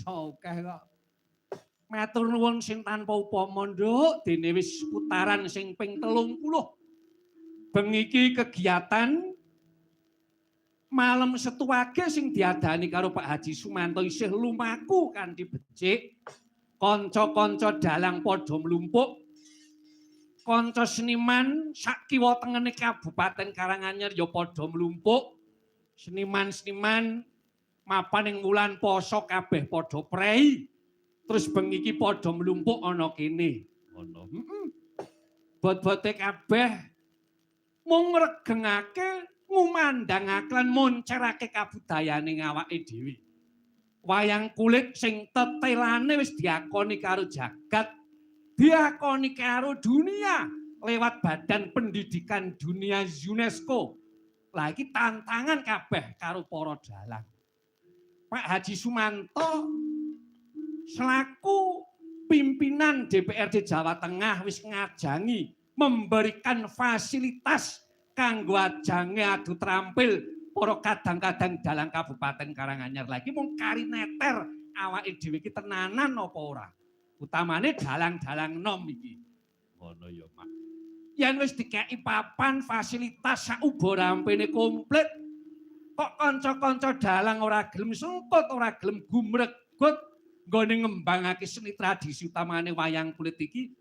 iso akeh kok. Matur nuwun sing tanpa upama, Nduk, dene wis putaran sing ping 30. Bengi iki kegiatan malam setuwage sing diadani karo Pak Haji Sumanto isih lumaku kanthi becik. Kanca-kanca dalang padha mlumpuk. Kanca seniman sak kiwa tengene Kabupaten Karanganyar ya padha mlumpuk. Seniman-seniman mapan ing wulan poso kabeh padha prei. Terus bengi iki padha mlumpuk ana kene. Ngono. Bot-bote kabeh mung ngregengake, ngumandangake lan moncerake kabudayane awake dhewe. Wayang kulit sing tetelane wis diakoni karo jagat, diakoni karo dunia lewat Badan Pendidikan Dunia UNESCO. Lah iki tantangan kabeh karo para dalang. Pak Haji Sumanto selaku pimpinan DPRD Jawa Tengah wis ngajangi memberikan fasilitas kanggo ajange adu trampil para kadang-kadang dalang Kabupaten Karanganyar. Lagi mung karineter awake dhewe iki tenanan apa ora? Utamane dalang-dalang nom iki. Ngono ya, Mak. Yen wis dikeki papan fasilitas sauba rampene komplit, kok kanca-kanca dalang ora gelem sengkut, ora gelem gumregut nggone ngembangake seni tradisi utamane wayang kulit iki,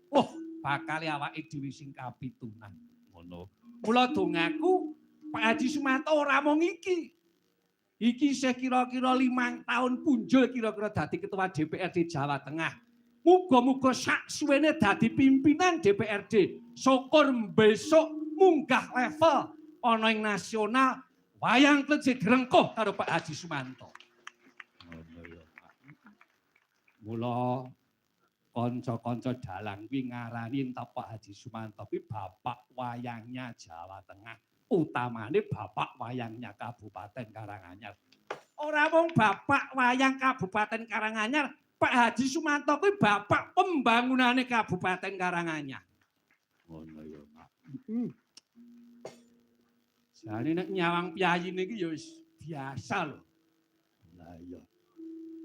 bakal awake dhewe sing kapitunan. Ngono. Mula dongaku Pak Haji Sumanto ora mung iki. Iki isih kira-kira 5 tahun punjul kira-kira dadi ketua DPRD Jawa Tengah. Muga-muga sak suwene dadi pimpinan DPRD. Syukur besok munggah level ana ing nasional wayang kulit grengkuh karo Pak Haji Sumanto. Ngono ya, Pak. Mula kanca-kanca dalang kuwi ngarani entuk Pak Haji Sumanto kuwi bapak wayangnya Jawa Tengah, utamane bapak wayangnya Kabupaten Karanganyar. Ora mung bapak wayang Kabupaten Karanganyar, Pak Haji Sumanto kuwi bapak pembangunane Kabupaten Karanganyar. Ngono ya, Pak. Jane nek nyawang piyayine iki ya wis biasa lho. Lah iya.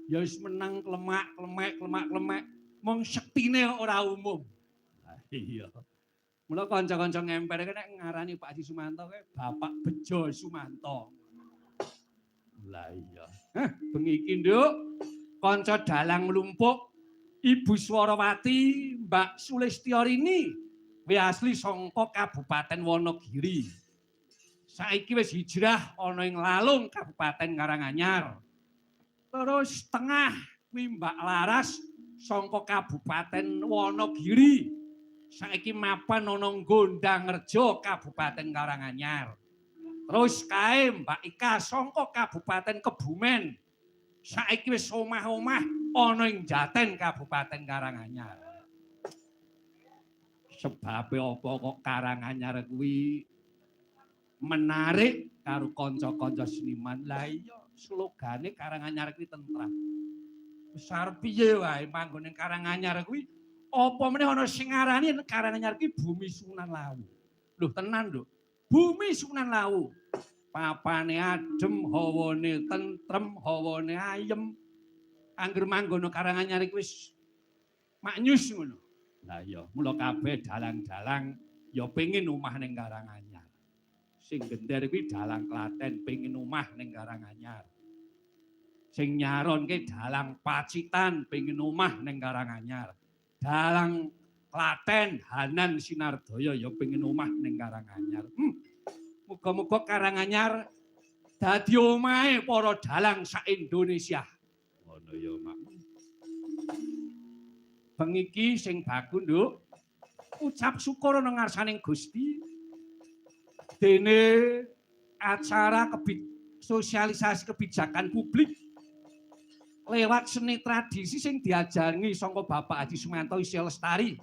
Ya wis menang klemak-klemek. Mung sektine ora umum. Lah iya. Mula kanca-kanca ngemper nek ngarani Pak Haji Sumanto kae Bapak Bejo Sumanto. Lah iya. Bengi iki, Nduk, kanca dalang mlumpuk Ibu Swarawati, Mbak Sulistyarini, kuwi asli saka Kabupaten Wonogiri. Saiki wis hijrah ana ing Lalung Kabupaten Karanganyar. Terus tengah kuwi Mbak Laras saka Kabupaten Wonogiri. Saiki mapan ana Gondangrejo Kabupaten Karanganyar. Terus kae Mbak Ika saka Kabupaten Kebumen. Saiki wis omah-omah ana ing Jaten Kabupaten Karanganyar. Sebabe apa kok Karanganyar kuwi menarik karo kanca-kanca seniman. Lah iya, slogane Karanganyar kuwi tentram. Besar piye wae manggon ning Karanganyar kuwi apa meneh ana sing ngarani Karanganyar kuwi bumi Sunan Lawu. Lho tenan lho. Bumi Sunan Lawu. Papane adem, hawane tentrem, hawane ayem. Angger manggon Karanganyar iki wis maknyus ngono. Lah iya, mula kabeh dalang-dalang ya pengin omah ning Karanganyar. Sing gender kuwi dalang Klaten pengin omah ning Karanganyar. Sing nyaronke dalang Pacitan pengin omah ning Karanganyar. Dalang Klaten Hanan Sinardaya ya pengin omah ning Karanganyar. Muga-muga Karanganyar dadi omahe para dalang sak Indonesia. Ngono ya, Mak. Bengi iki sing baku, Nduk, ucap syukur nang ngarsaning Gusti dene acara sosialisasi kebijakan publik lewat seni tradisi sing diajangi saka Bapak Haji Sumanto isih lestari.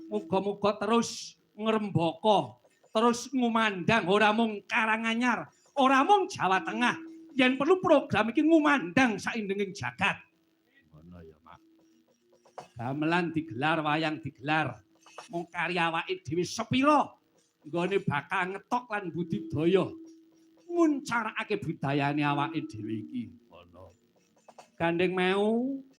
Muga-muga terus ngrembaka, terus ngumandang ora mung Karanganyar, ora mung Jawa Tengah, yen perlu program iki ngumandang saindenging jagat. Ngono ya, Mak. Gamelan digelar, wayang digelar, mung karya awake dhewe sepira nggone bakal ngetok lan budidaya nguncarakake budayane awake dhewe iki. Ngono. Gandeng mau